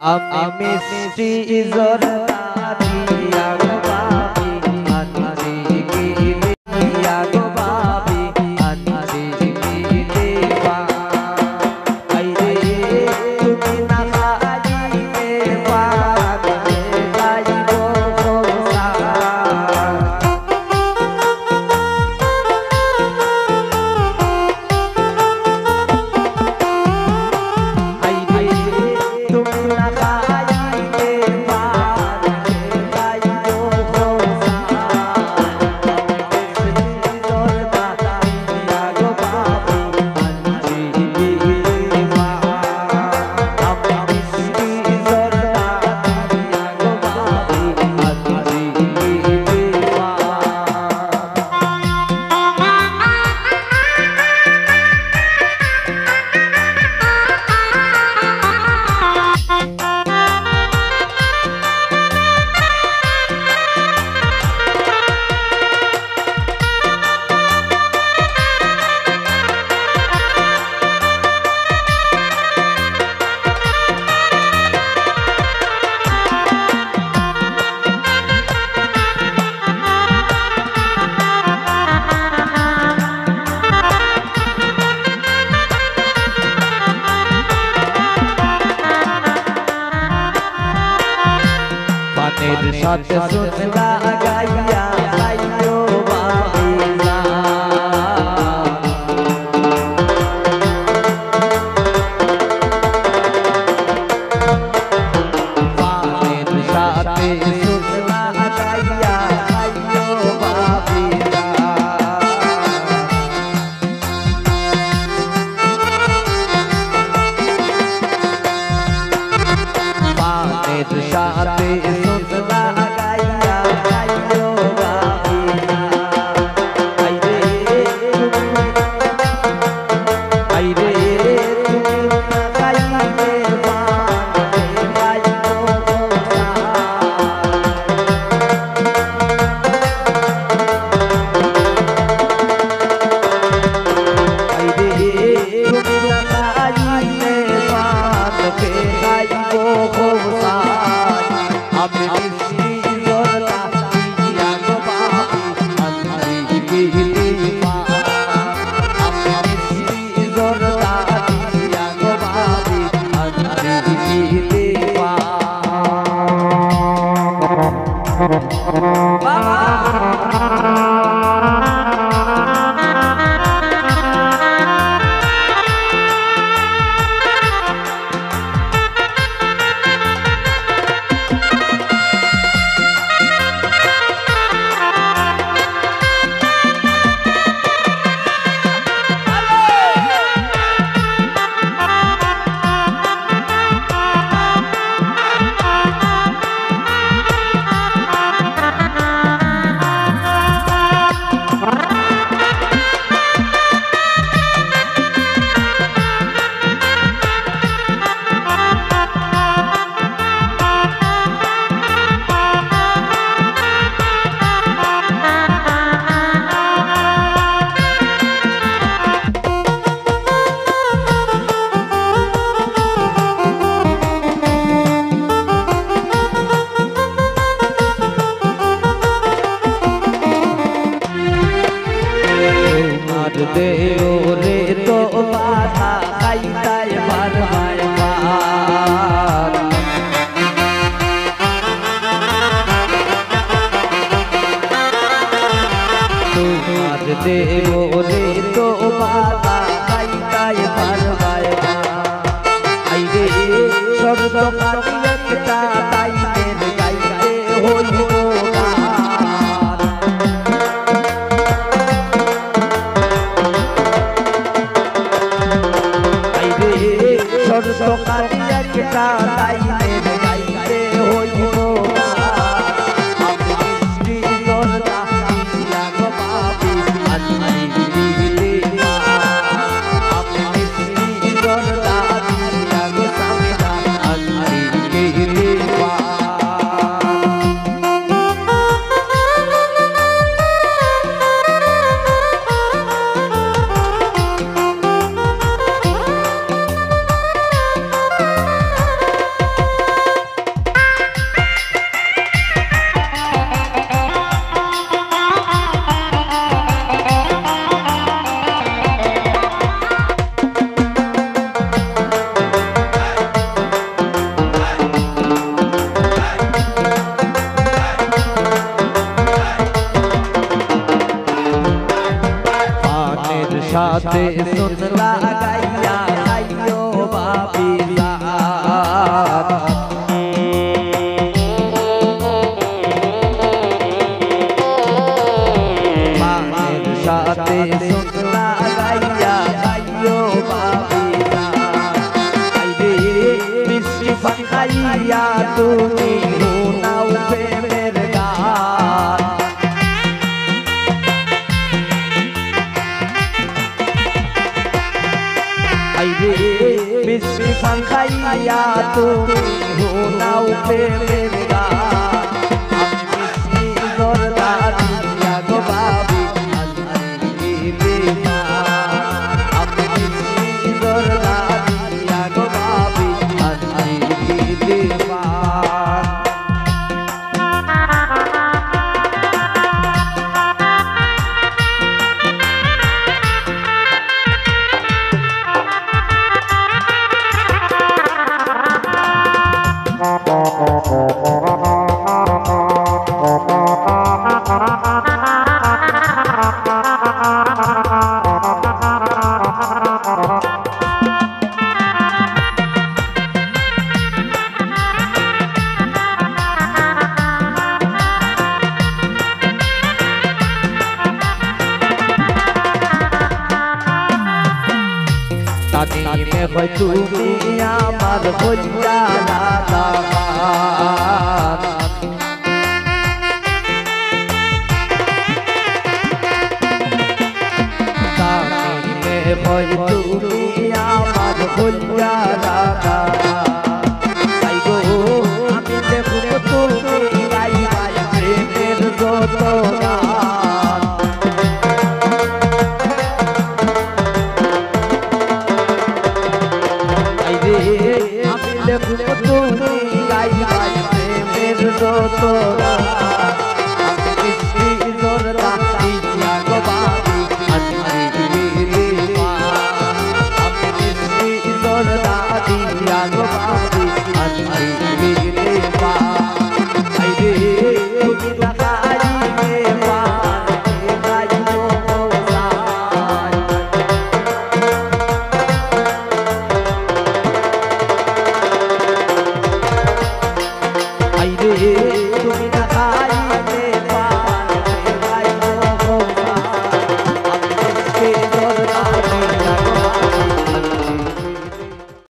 আমি মিষ্টি জর্দা দিয়া গো বাবি আনছি দিয়া গো বাবি আনছি দেবা আইরে তুমি না খাইতে পারবে খাইব খোসা পানের সাথে সুতলা গাইয়া গাইও বাবিলা পানের সাথে সুতলা গাইয়া গাইও বাবিলা পানের সাথে দেও রে তো বাধা খাইতাই বার বার তোমার দেও রে তো বাধা খাইতাই বার আইরে শব্দ কাটিয়া তাইদের গাইতে হইব কাটিয়া কেটা তাইদের গাইতে হইব আমি মিষ্টি জর্দা দিয়া গো বাবি আনছি দেবা আমি মিষ্টি জর্দা দিয়া গো সামনা আনছি দেবা সাথে সুন লাগাইয়া আইও বাপি জান মায়ের সাথে সুন লাগাইয়া আইও বাপি জান আইরে মিষ্টি ফাঁকাইয়া তুমি নাও প্রেমের গান আইরে মিষ্টি ফাঁকাইয়া তুমি নাও প্রেমের গান আমি মিষ্টি জর্দা দিয়া গো বাবি আমি মিষ্টি জর্দা দিয়া গো বাবি তানিমে হয় তুমি আমার হইয়া দাদা তানিমে হয় তুমি আমার হইয়া দাদা তাই গো আমি দেখো তুমি গাই গাই প্রেমের যত গান আমি দেখো তুমি গাই গাই প্রেমের যত গান আমি মিষ্টি জর্দা দিয়া গো বাবি আমি মিষ্টি জর্দা দিয়া গো বাবি আমি পা আইরে তুমি লাগাইবে পান গাইও সাই আইরে তুমি না খাইবে পান গাইও সাই আমি মিষ্টি জর্দা